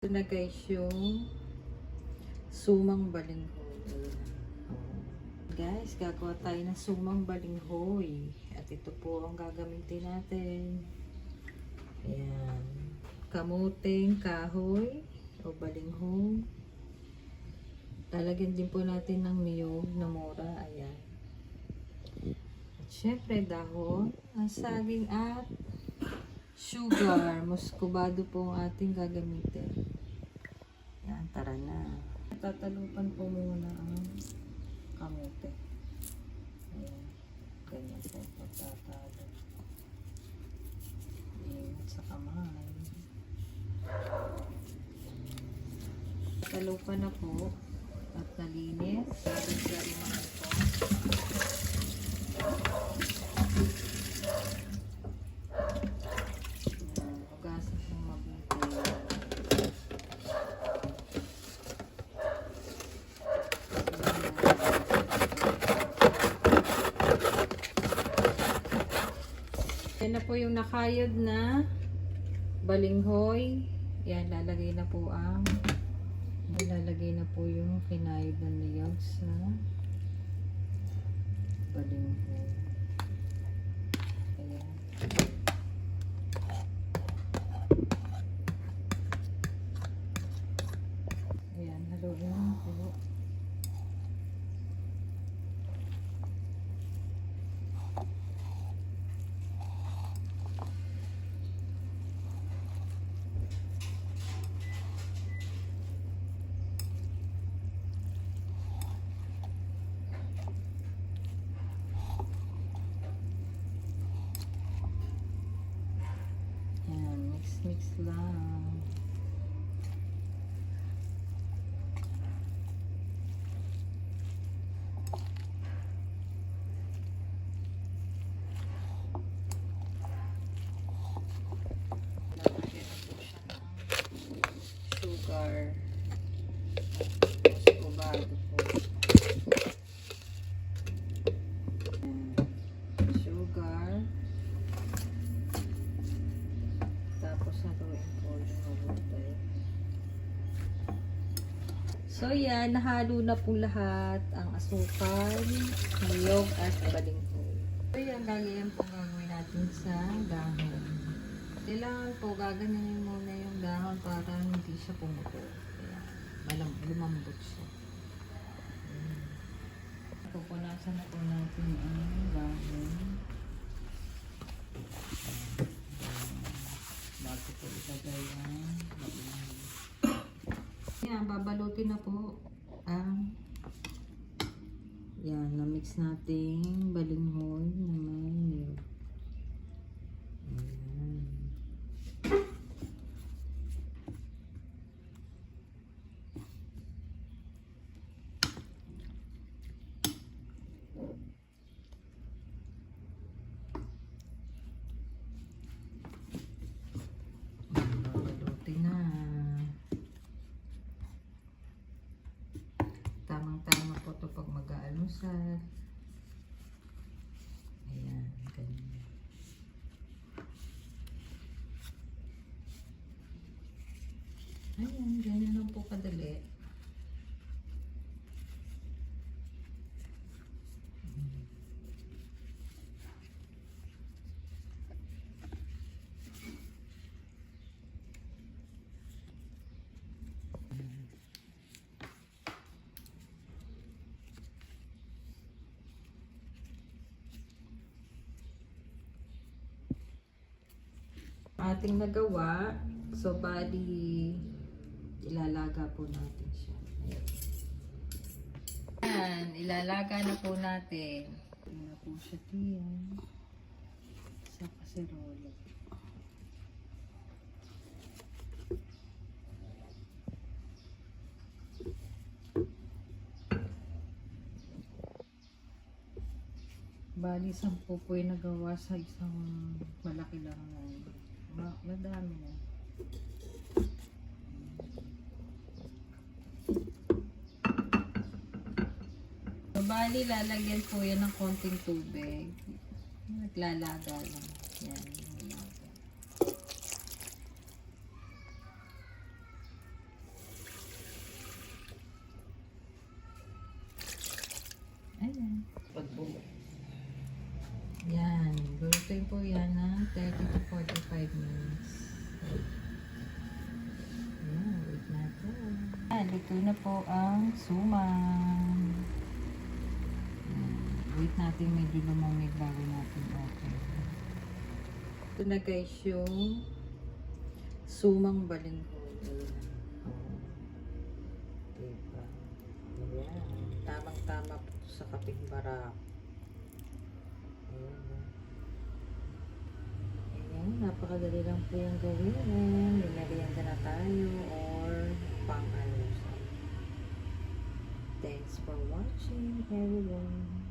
Ito na guys yung sumang balinghoy. Guys, gagawa tayo ng sumang balinghoy. At ito po ang gagamitin natin. Ayan. Kamuting kahoy o balinghoy. Lalagyan din po natin ng niyog na mura. Ayan. At syempre dahon, saging at sugar. Muscovado po ang ating gagamitin. Yan, tara na. Tatalupan po muna ang kamote. Ayan. Ganyan po pagtatalo. Ingat sa kamay. Talupan na po at nalinis. Sari-sari naman po. Yan na po yung nakayod na balinghoy. Yan, lalagay na po yung kinayod na niyog sa balinghoy. Ayan. Ayan, haluin na po. Mix lang. Sugar. Muscovado po. Sugar. Tapos haluin po yung mabuti. So yan, nahalo na po lahat ang asukal, niyog at balinghoy. So yan, gagayan po gagawin natin sa dahon. Kailangan po gaganyanin muna yung dahon para hindi siya pumuto. Kaya lumambot siya. Pupunasan na po natin ang dahon. Bago po ilagay ang balinghoy. Yan, babalutin na po ang yan, na-mix nating balinghoy na may niyog. Ayan. Babalutin na. Tamang-tama po ito pag mag-aalusal. Ayan, ganyan. Ayan, ganyan lang po kadali. Ating nagawa, so bali ilalaga po natin siya. Ayan, ilalaga na po natin. Ayan na po siya diyan sa kaserola. Bali 10 po yung nagawa sa isang malaki lang na. Madami na. So, bali, lalagyan po yan ng konting tubig. Naglalaga lang. Yan. Ayan, wait natin. Luto na po ang suman. Wait natin medyo lumamig bago natin open. Ito na guys yung sumang balinghoy. Ayan. Oh. Diba? Ayan. Tamang-tama po sa kaping barak. Ayan. Ayan. Napakadali lang po yung gawin. Minarianda na tayo or pang-alusan. Thanks for watching everyone.